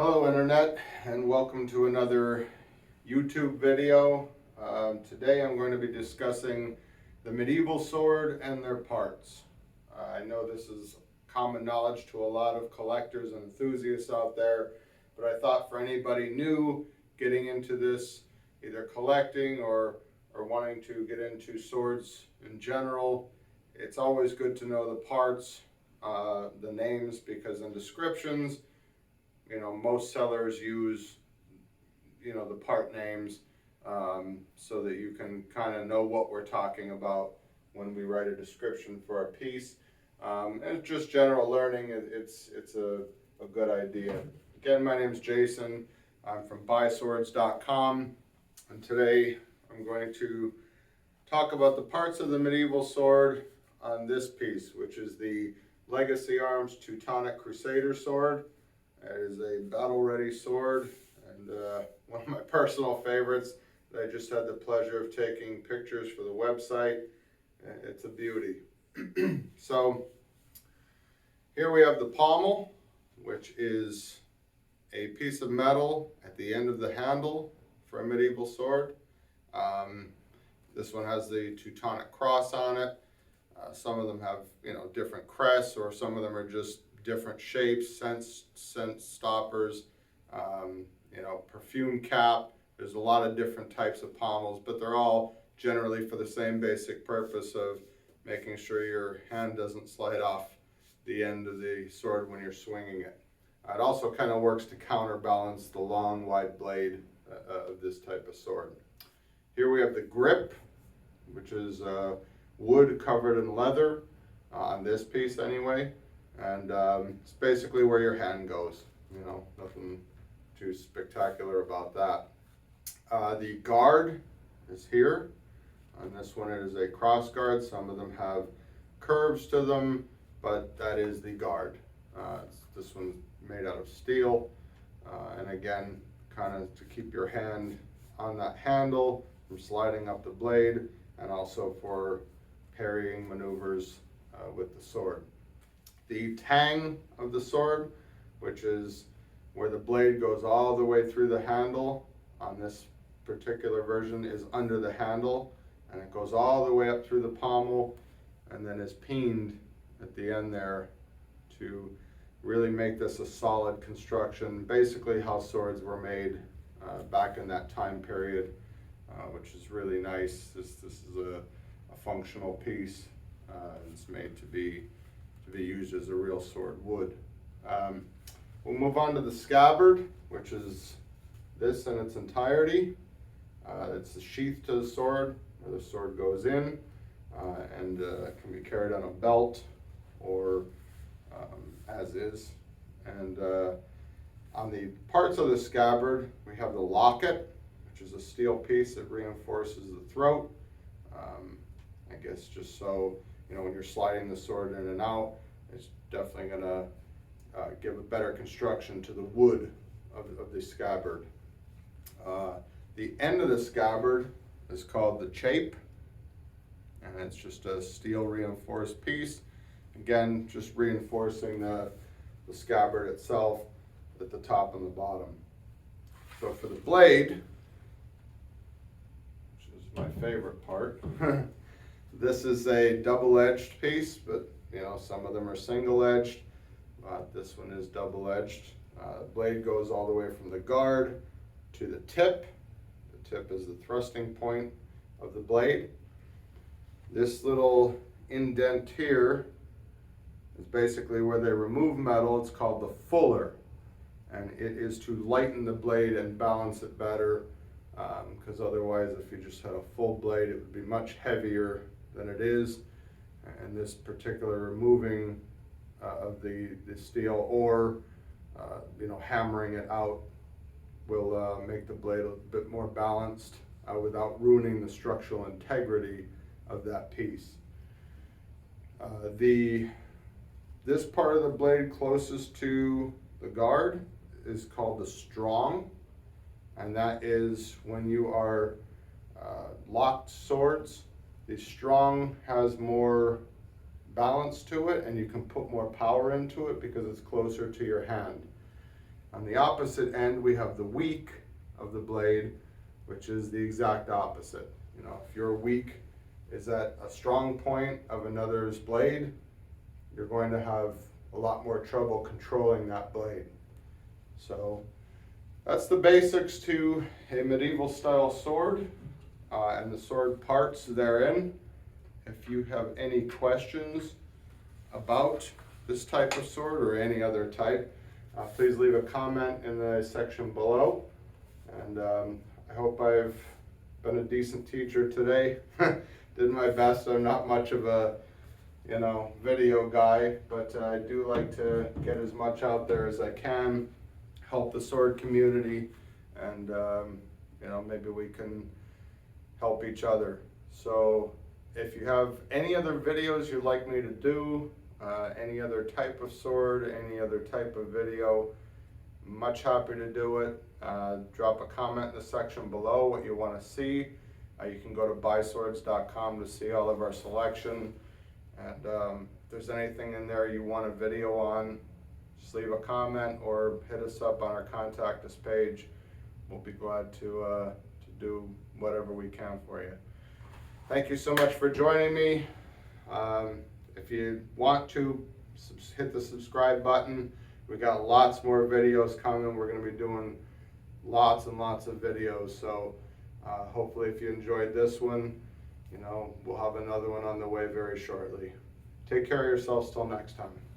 Hello Internet, and welcome to another YouTube video. Today I'm going to be discussing the medieval sword and their parts. I know this is common knowledge to a lot of collectors and enthusiasts out there, but I thought for anybody new getting into this, either collecting or wanting to get into swords in general, it's always good to know the parts, the names, because in descriptions, most sellers use, the part names, so that you can kind of know what we're talking about when we write a description for a piece. And just general learning, it's a good idea. Again, my name's Jason. I'm from buyswords.com, and today I'm going to talk about the parts of the medieval sword on this piece, which is the Legacy Arms Teutonic Crusader sword. It is a battle-ready sword, and one of my personal favorites that I just had the pleasure of taking pictures for the website. It's a beauty. So here we have the pommel, which is a piece of metal at the end of the handle for a medieval sword. This one has the Teutonic cross on it. Some of them have, different crests, or some of them are just different shapes, sense stoppers, perfume cap. There's a lot of different types of pommels, but they're all generally for the same basic purpose of making sure your hand doesn't slide off the end of the sword when you're swinging it. It also kind of works to counterbalance the long, wide blade of this type of sword. Here we have the grip, which is wood covered in leather, on this piece anyway. And it's basically where your hand goes, nothing too spectacular about that. The guard is here. On this one it is a cross guard. Some of them have curves to them, but that is the guard. This one's made out of steel, and again, kind of to keep your hand on that handle from sliding up the blade, and also for parrying maneuvers with the sword. The tang of the sword, which is where the blade goes all the way through the handle on this particular version, is under the handle, and it goes all the way up through the pommel and then is peened at the end there to really make this a solid construction. Basically how swords were made back in that time period, which is really nice. This is a functional piece. It's made to be used as a real sword would. We'll move on to the scabbard, which is this in its entirety. It's the sheath to the sword, where the sword goes in, and can be carried on a belt or as is. And on the parts of the scabbard, we have the locket, which is a steel piece that reinforces the throat. I guess just so, when you're sliding the sword in and out, it's definitely going to give a better construction to the wood of the scabbard. The end of the scabbard is called the chape, and it's just a steel reinforced piece. Again, just reinforcing the scabbard itself at the top and the bottom. So for the blade, which is my favorite part, this is a double-edged piece, but some of them are single-edged. This one is double-edged. The blade goes all the way from the guard to the tip. The tip is the thrusting point of the blade. This little indent here is basically where they remove metal. It's called the fuller, and it is to lighten the blade and balance it better, because otherwise if you just had a full blade, it would be much heavier than it is. And this particular removing of the steel, or hammering it out, will make the blade a bit more balanced without ruining the structural integrity of that piece. This part of the blade closest to the guard is called the strong, and that is when you are locked swords. The strong has more balance to it, and you can put more power into it because it's closer to your hand. On the opposite end, we have the weak of the blade, which is the exact opposite. You know, if your weak is at a strong point of another's blade, you're going to have a lot more trouble controlling that blade. So that's the basics to a medieval style sword and the sword parts therein. If you have any questions about this type of sword or any other type, please leave a comment in the section below. And I hope I've been a decent teacher today. Did my best. I'm not much of a video guy, but I do like to get as much out there as I can, help the sword community, and maybe we can help each other. So if you have any other videos you'd like me to do, any other type of sword, any other type of video, much happy to do it. Drop a comment in the section below what you want to see. You can go to buyswords.com to see all of our selection. And if there's anything in there you want a video on, just leave a comment or hit us up on our contact us page. We'll be glad to do whatever we can for you. Thank you so much for joining me. If you want to, hit the subscribe button. We got lots more videos coming. We're going to be doing lots and lots of videos. So hopefully if you enjoyed this one, we'll have another one on the way very shortly. Take care of yourselves till next time.